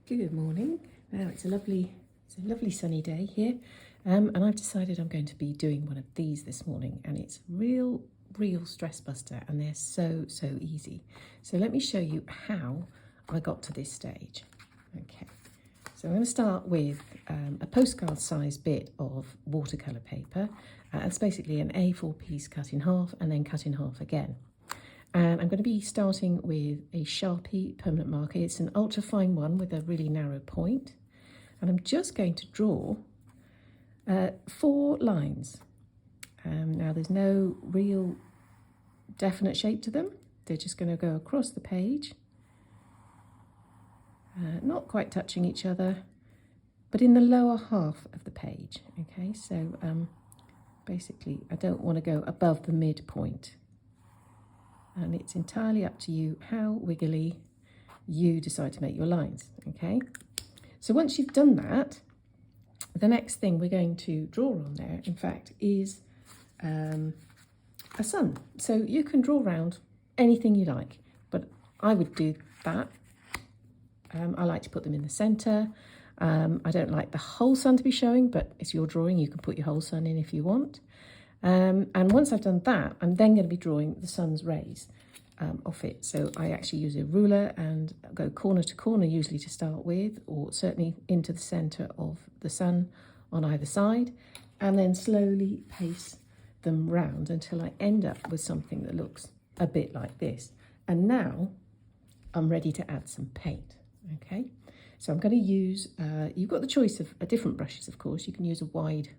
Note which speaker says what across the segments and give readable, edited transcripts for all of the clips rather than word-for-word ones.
Speaker 1: Good morning. Now it's a lovely sunny day here, and I've decided I'm going to be doing one of these this morning, and it's real stress buster, and they're so easy. So let me show you how I got to this stage. Okay, so I'm going to start with a postcard size bit of watercolour paper. It's basically an A4 piece cut in half and then cut in half again. And I'm going to be starting with a Sharpie permanent marker. It's an ultra fine one with a really narrow point. And I'm just going to draw 4 lines. Now there's no real definite shape to them. They're just going to go across the page. Not quite touching each other, but in the lower half of the page. Okay, so basically I don't want to go above the midpoint. And it's entirely up to you how wiggly you decide to make your lines, okay? So once you've done that, the next thing we're going to draw on there, in fact, is a sun. So you can draw around anything you like, but I would do that. I like to put them in the centre. I don't like the whole sun to be showing, but it's your drawing. You can put your whole sun in if you want. And once I've done that, I'm then going to be drawing the sun's rays off it. So I actually use a ruler and go corner to corner usually to start with, or certainly into the centre of the sun on either side, and then slowly pace them round until I end up with something that looks a bit like this. And now I'm ready to add some paint, okay? So I'm going to use, you've got the choice of different brushes, of course. You can use a wide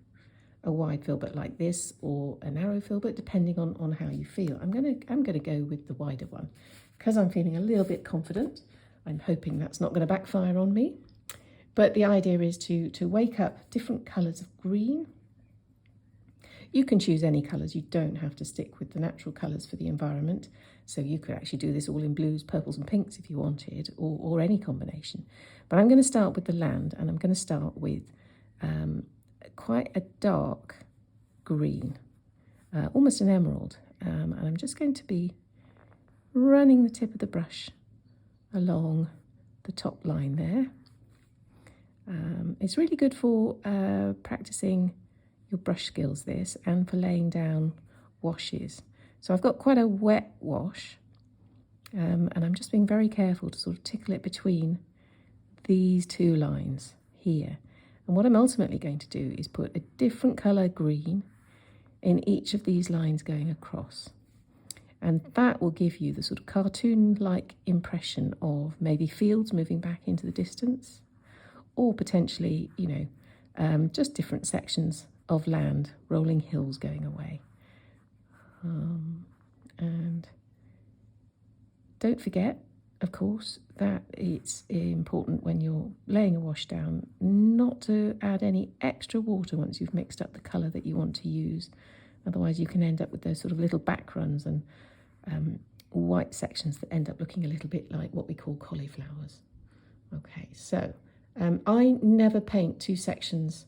Speaker 1: filbert like this, or a narrow filbert, depending on how you feel. I'm gonna go with the wider one because I'm feeling a little bit confident. I'm hoping that's not going to backfire on me. But the idea is to wake up different colours of green. You can choose any colours. You don't have to stick with the natural colours for the environment. So you could actually do this all in blues, purples and pinks if you wanted, or any combination. But I'm going to start with the land, and I'm going to start with quite a dark green, almost an emerald, and I'm just going to be running the tip of the brush along the top line there. It's really good for practicing your brush skills, this, and for laying down washes. So I've got quite a wet wash, and I'm just being very careful to sort of tickle it between these 2 lines here. And what I'm ultimately going to do is put a different colour green in each of these lines going across. And that will give you the sort of cartoon-like impression of maybe fields moving back into the distance, or potentially, you know, just different sections of land, rolling hills going away. And don't forget, of course, that it's important when you're laying a wash down not to add any extra water once you've mixed up the colour that you want to use. Otherwise you can end up with those sort of little back runs and white sections that end up looking a little bit like what we call cauliflowers. Okay, so I never paint 2 sections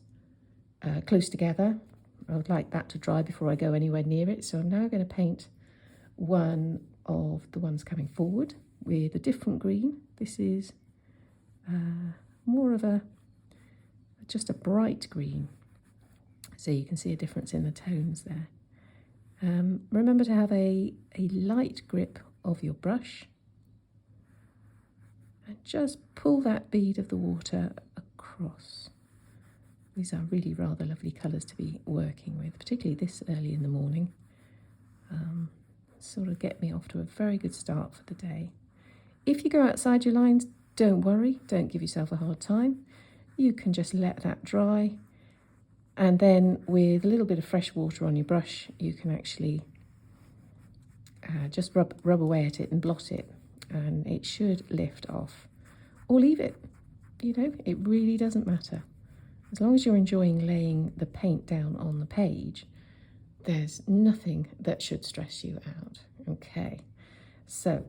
Speaker 1: close together. I would like that to dry before I go anywhere near it. So I'm now going to paint one of the ones coming forward with a different green. This is more of just a bright green, so you can see a difference in the tones there. Remember to have a light grip of your brush and just pull that bead of the water across. These are really rather lovely colours to be working with, particularly this early in the morning. Sort of get me off to a very good start for the day. If you go outside your lines, don't worry, don't give yourself a hard time. You can just let that dry, and then with a little bit of fresh water on your brush, you can actually just rub away at it and blot it, and it should lift off. Or leave it, you know, it really doesn't matter. As long as you're enjoying laying the paint down on the page, there's nothing that should stress you out. Okay, so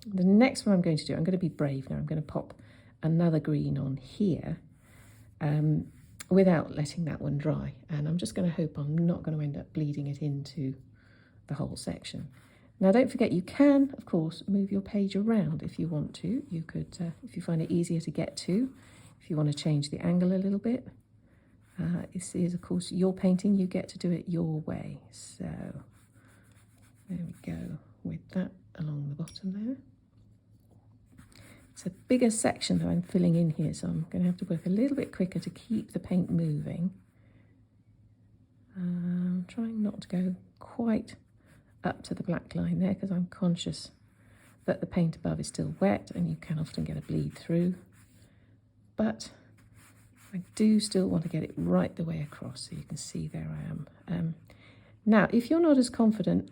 Speaker 1: the next one I'm going to do, I'm going to be brave now. I'm going to pop another green on here without letting that one dry. And I'm just going to hope I'm not going to end up bleeding it into the whole section. Now don't forget, you can, of course, move your page around if you want to. You could, if you find it easier to get to, if you want to change the angle a little bit. This is, of course, your painting. You get to do it your way. So there we go with that along the bottom there. It's a bigger section that I'm filling in here, so I'm going to have to work a little bit quicker to keep the paint moving. I'm trying not to go quite up to the black line there because I'm conscious that the paint above is still wet and you can often get a bleed through. But I do still want to get it right the way across, so you can see there I am. Now, if you're not as confident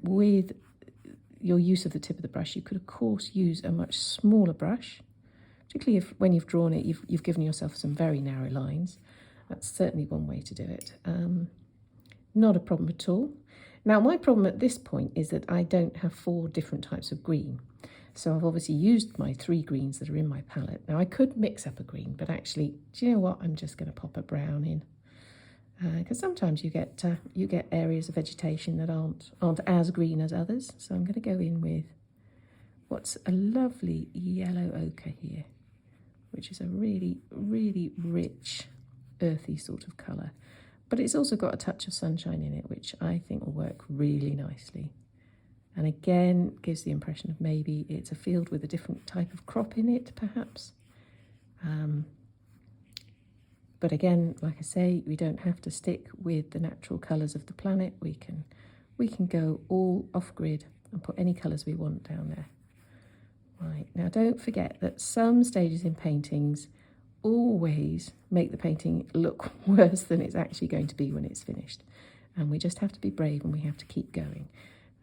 Speaker 1: with your use of the tip of the brush, you could of course use a much smaller brush, particularly if when you've drawn it you've given yourself some very narrow lines. That's certainly one way to do it. Not a problem at all. Now my problem at this point is that I don't have 4 different types of green. So I've obviously used my 3 greens that are in my palette. Now I could mix up a green, but actually, do you know what? I'm just going to pop a brown in. Because sometimes you get areas of vegetation that aren't as green as others. So I'm going to go in with what's a lovely yellow ochre here, which is a really, really rich, earthy sort of colour. But it's also got a touch of sunshine in it, which I think will work really nicely. And again, gives the impression of maybe it's a field with a different type of crop in it, perhaps. But again, like I say, we don't have to stick with the natural colours of the planet. We can go all off-grid and put any colours we want down there. Right, now don't forget that some stages in paintings always make the painting look worse than it's actually going to be when it's finished. And we just have to be brave and we have to keep going.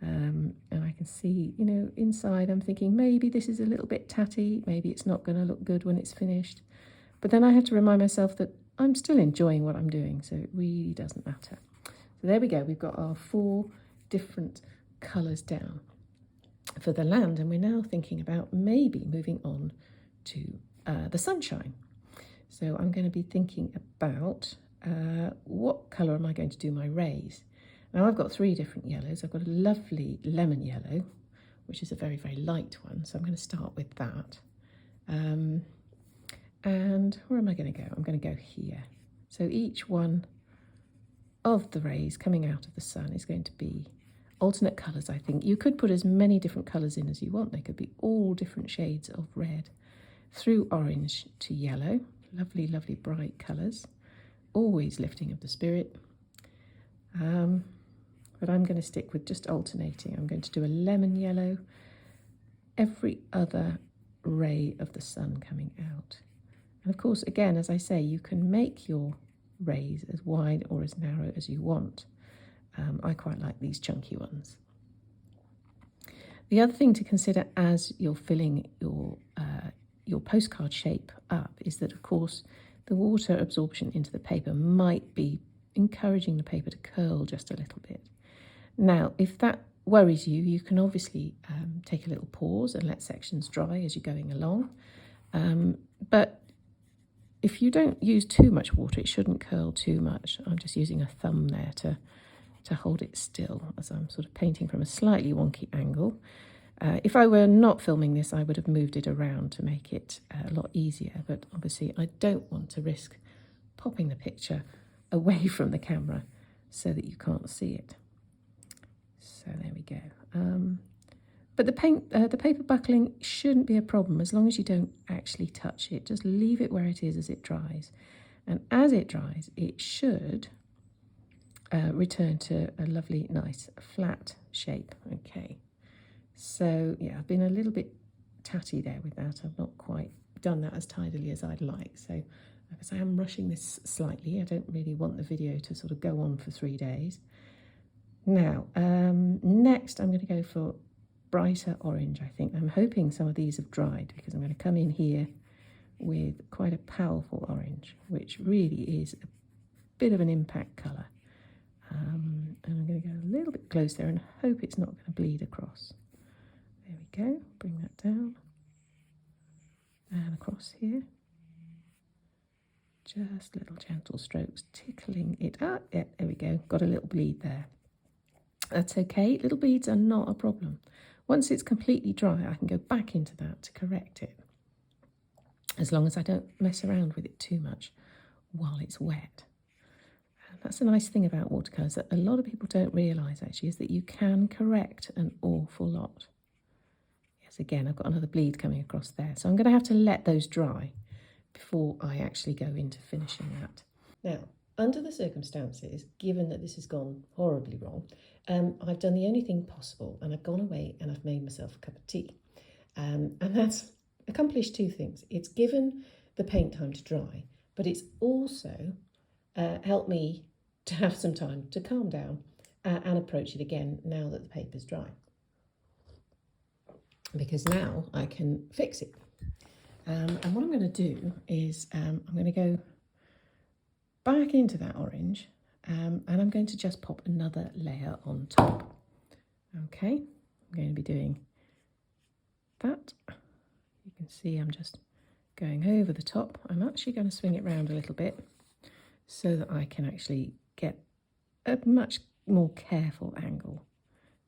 Speaker 1: And I can see, you know, inside I'm thinking maybe this is a little bit tatty, maybe it's not going to look good when it's finished. But then I have to remind myself that I'm still enjoying what I'm doing, so it really doesn't matter. So there we go, we've got our 4 different colours down for the land, and we're now thinking about maybe moving on to the sunshine. So I'm going to be thinking about what colour am I going to do my rays. Now I've got 3 different yellows. I've got a lovely lemon yellow, which is a very, very light one, so I'm going to start with that. And where am I going to go? I'm going to go here. So each one of the rays coming out of the sun is going to be alternate colours, I think. You could put as many different colours in as you want. They could be all different shades of red through orange to yellow. Lovely, lovely bright colours. Always lifting of the spirit. But I'm going to stick with just alternating. I'm going to do a lemon yellow every other ray of the sun coming out. And of course, again, as I say, you can make your rays as wide or as narrow as you want. I quite like these chunky ones. The other thing to consider as you're filling your postcard shape up is that, of course, the water absorption into the paper might be encouraging the paper to curl just a little bit. Now, if that worries you, you can obviously take a little pause and let sections dry as you're going along. But if you don't use too much water, it shouldn't curl too much. I'm just using a thumb there to hold it still as I'm sort of painting from a slightly wonky angle. If I were not filming this, I would have moved it around to make it a lot easier. But obviously, I don't want to risk popping the picture away from the camera so that you can't see it. So there we go. But the paper buckling shouldn't be a problem as long as you don't actually touch it. Just leave it where it is as it dries. And as it dries, it should return to a lovely, nice, flat shape. Okay. So, yeah, I've been a little bit tatty there with that. I've not quite done that as tidily as I'd like. So, because I am rushing this slightly, I don't really want the video to sort of go on for 3 days. Now, next I'm going to go for brighter orange, I think. I'm hoping some of these have dried because I'm going to come in here with quite a powerful orange, which really is a bit of an impact colour. And I'm going to go a little bit close there and hope it's not going to bleed across. There we go, bring that down and across here. Just little gentle strokes, tickling it up. Yeah, there we go, got a little bleed there. That's okay. Little beads are not a problem. Once it's completely dry, I can go back into that to correct it, as long as I don't mess around with it too much while it's wet. And that's the nice thing about watercolours that a lot of people don't realise actually, is that you can correct an awful lot. Yes, again, I've got another bleed coming across there. So I'm going to have to let those dry before I actually go into finishing that. Now, under the circumstances, given that this has gone horribly wrong, I've done the only thing possible, and I've gone away and I've made myself a cup of tea. And that's accomplished two things. It's given the paint time to dry, but it's also helped me to have some time to calm down and approach it again now that the paper's dry. Because now I can fix it. And what I'm going to do is I'm going to go back into that orange and I'm going to just pop another layer on top. Okay, I'm going to be doing that. You can see I'm just going over the top. I'm actually going to swing it round a little bit so that I can actually get a much more careful angle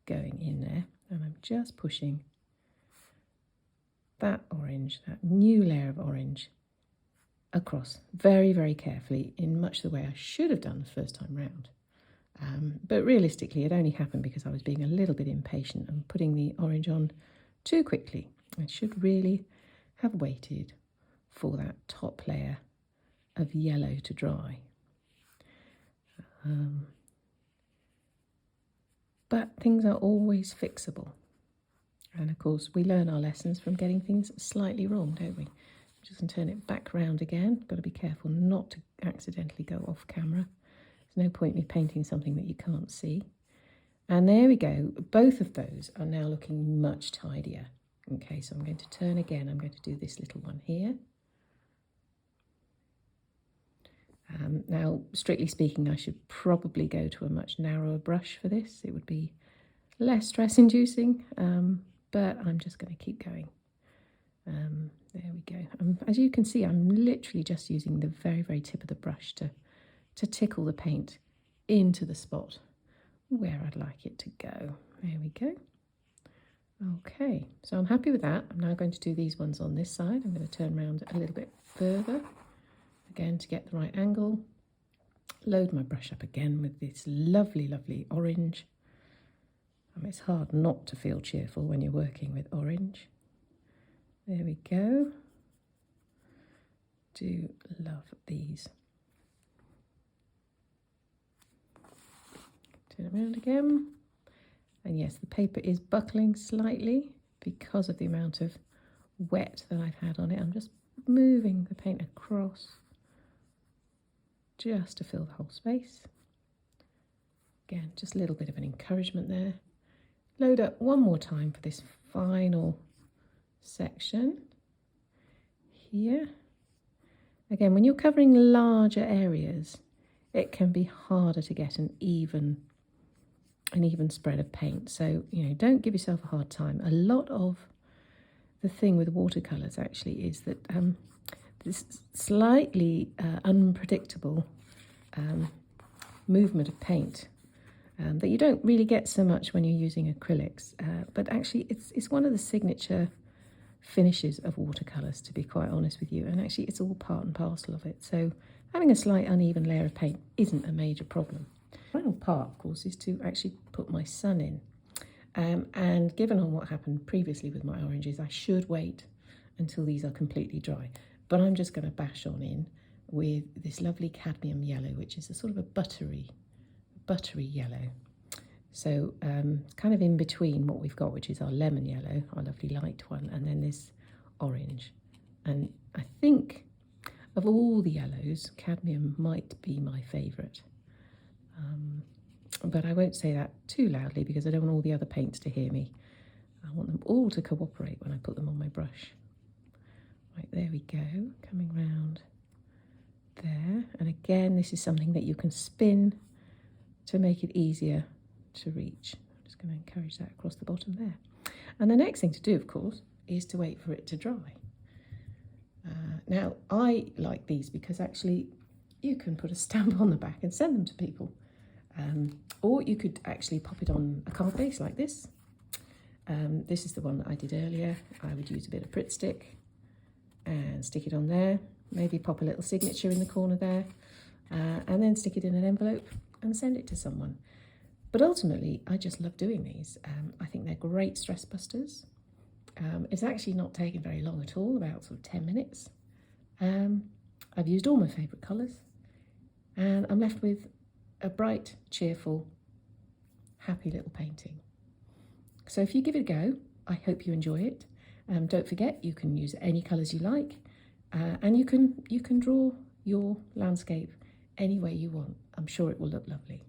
Speaker 1: going in there. And I'm just pushing that orange, that new layer of orange, across very, very carefully in much the way I should have done the first time round. But realistically, it only happened because I was being a little bit impatient and putting the orange on too quickly. I should really have waited for that top layer of yellow to dry. But things are always fixable. And of course, we learn our lessons from getting things slightly wrong, don't we? Just going to turn it back round again. Got to be careful not to accidentally go off camera. There's no point in me painting something that you can't see. And there we go. Both of those are now looking much tidier. Okay, so I'm going to turn again. I'm going to do this little one here. Now, strictly speaking, I should probably go to a much narrower brush for this. It would be less stress-inducing, but I'm just going to keep going. There we go. As you can see, I'm literally just using the very, very tip of the brush to tickle the paint into the spot where I'd like it to go. There we go. Okay, so I'm happy with that. I'm now going to do these ones on this side. I'm going to turn around a little bit further, again to get the right angle. Load my brush up again with this lovely, lovely orange. It's hard not to feel cheerful when you're working with orange. There we go. Do love these. Turn around again. And yes, the paper is buckling slightly because of the amount of wet that I've had on it. I'm just moving the paint across just to fill the whole space. Again, just a little bit of an encouragement there. Load up one more time for this final section here. Again, when you're covering larger areas, it can be harder to get an even spread of paint. So, don't give yourself a hard time. A lot of the thing with watercolours actually is that this slightly unpredictable movement of paint that you don't really get so much when you're using acrylics, but actually it's one of the signature finishes of watercolours, to be quite honest with you, and actually it's all part and parcel of it. So having a slight uneven layer of paint isn't a major problem. The final part, of course, is to actually put my sun in, and given on what happened previously with my oranges, I should wait until these are completely dry, but I'm just going to bash on in with this lovely cadmium yellow, which is a sort of a buttery yellow. So it's kind of in between what we've got, which is our lemon yellow, our lovely light one, and then this orange. And I think of all the yellows, cadmium might be my favourite. But I won't say that too loudly because I don't want all the other paints to hear me. I want them all to cooperate when I put them on my brush. Right, there we go, coming round there. And again, this is something that you can spin to make it easier to reach. I'm just going to encourage that across the bottom there. And the next thing to do, of course, is to wait for it to dry. Now, I like these because actually you can put a stamp on the back and send them to people. Or you could actually pop it on a card base like this. This is the one that I did earlier. I would use a bit of Pritt stick and stick it on there. Maybe pop a little signature in the corner there, and then stick it in an envelope and send it to someone. But ultimately, I just love doing these. I think they're great stress busters. It's actually not taken very long at all, about sort of 10 minutes. I've used all my favourite colours, and I'm left with a bright, cheerful, happy little painting. So if you give it a go, I hope you enjoy it. Don't forget, you can use any colours you like, and you can draw your landscape any way you want. I'm sure it will look lovely.